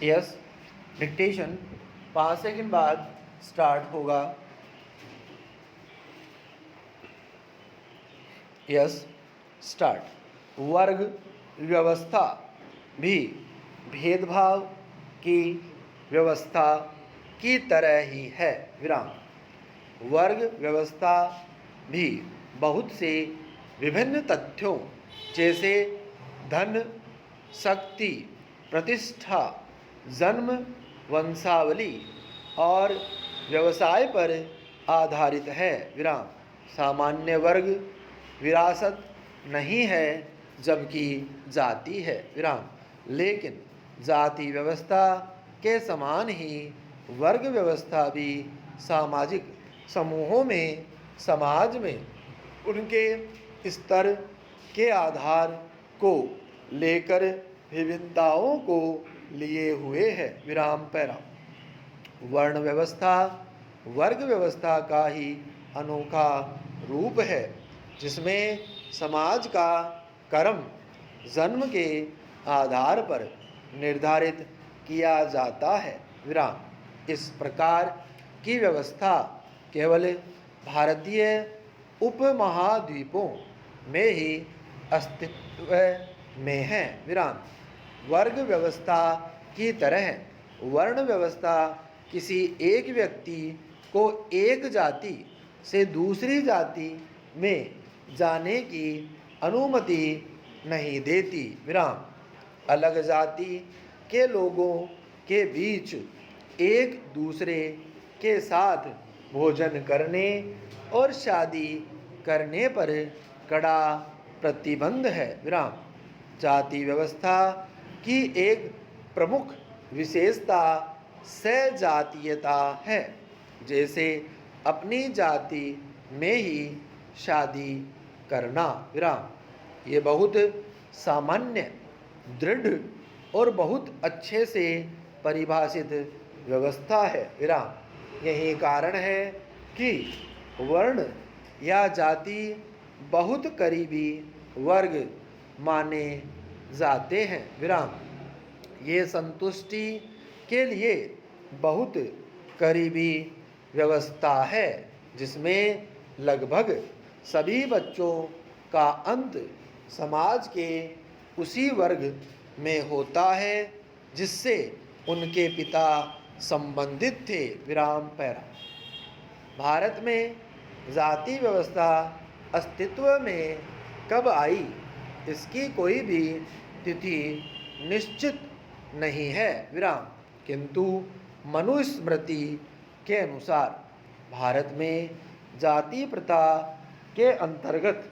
Yes, dictation 5 second बाद start होगा। Yes, start. वर्ग व्यवस्था भी भेदभाव की व्यवस्था की तरह ही है, विराम। वर्ग व्यवस्था भी बहुत से विभिन्न तथ्यों जैसे धन, शक्ति, प्रतिष्ठा, जन्म, वंशावली और व्यवसाय पर आधारित है, विराम। सामान्य वर्ग विरासत नहीं है जबकि जाति है, विराम। लेकिन जाति व्यवस्था के समान ही वर्ग व्यवस्था भी सामाजिक समूहों में समाज में उनके स्तर के आधार को लेकर विभिन्नताओं को लिए हुए है, विराम पैरा। वर्ण व्यवस्था वर्ग व्यवस्था का ही अनोखा रूप है जिसमें समाज का कर्म जन्म के आधार पर निर्धारित किया जाता है, विराम। इस प्रकार की व्यवस्था केवल भारतीय उपमहाद्वीपों में ही अस्तित्व में है, विराम। वर्ग व्यवस्था की तरह वर्ण व्यवस्था किसी एक व्यक्ति को एक जाति से दूसरी जाति में जाने की अनुमति नहीं देती, विराम। अलग जाति के लोगों के बीच एक दूसरे के साथ भोजन करने और शादी करने पर कड़ा प्रतिबंध है, विराम। जाति व्यवस्था की एक प्रमुख विशेषता सजातीयता है, जैसे अपनी जाति में ही शादी करना, विराम। ये बहुत सामान्य, दृढ़ और बहुत अच्छे से परिभाषित व्यवस्था है, विराम। यही कारण है कि वर्ण या जाति बहुत करीबी वर्ग माने जाते हैं, विराम। ये संतुष्टि के लिए बहुत करीबी व्यवस्था है जिसमें लगभग सभी बच्चों का अंत समाज के उसी वर्ग में होता है जिससे उनके पिता संबंधित थे, विराम पैरा। भारत में जाति व्यवस्था अस्तित्व में कब आई इसकी कोई भी तिथि निश्चित नहीं है, विराम। किंतु मनुस्मृति के अनुसार भारत में जाति प्रथा के अंतर्गत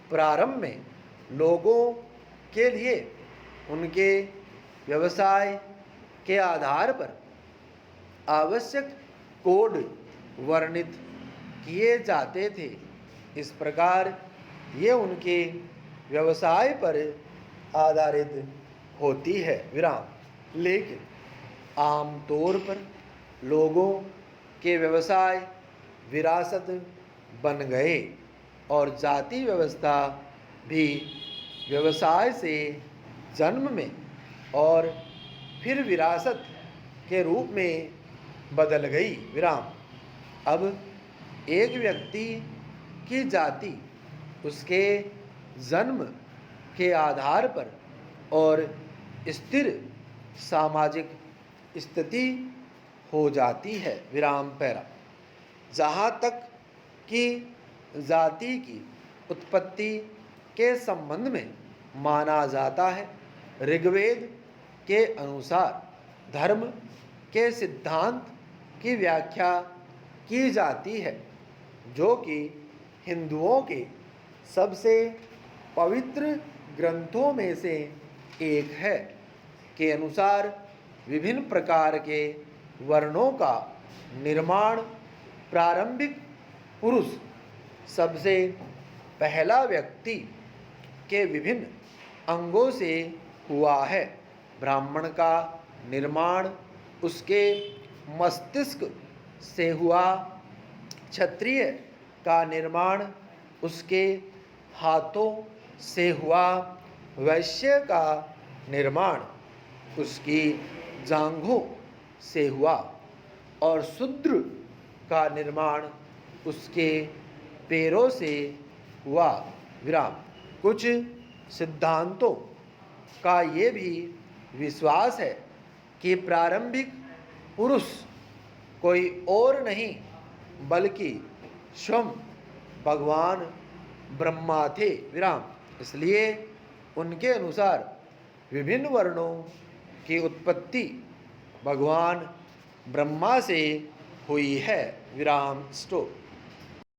प्रारंभ में लोगों के लिए उनके व्यवसाय के आधार पर आवश्यक कोड वर्णित किए जाते थे। इस प्रकार ये उनके व्यवसाय पर आधारित होती है, विराम। लेकिन आम तौर पर लोगों के व्यवसाय विरासत बन गए और जाति व्यवस्था भी व्यवसाय से जन्म में और फिर विरासत के रूप में बदल गई, विराम। अब एक व्यक्ति की जाति उसके जन्म के आधार पर और स्थिर सामाजिक स्थिति हो जाती है, विराम पैरा। जहाँ तक कि जाति की उत्पत्ति के संबंध में माना जाता है, ऋग्वेद के अनुसार धर्म के सिद्धांत की व्याख्या की जाती है जो कि हिंदुओं के सबसे पवित्र ग्रंथों में से एक है, के अनुसार विभिन्न प्रकार के वर्णों का निर्माण प्रारंभिक पुरुष सबसे पहला व्यक्ति के विभिन्न अंगों से हुआ है। ब्राह्मण का निर्माण उसके मस्तिष्क से हुआ, क्षत्रिय का निर्माण उसके हाथों से हुआ, वैश्य का निर्माण उसकी जांघों से हुआ और शूद्र का निर्माण उसके पैरों से हुआ। विराम। कुछ सिद्धांतों का ये भी विश्वास है कि प्रारंभिक पुरुष कोई और नहीं बल्कि स्वयं भगवान ब्रह्मा थे। विराम। इसलिए उनके अनुसार विभिन्न वर्णों की उत्पत्ति भगवान ब्रह्मा से हुई है। विराम। स्टॉप।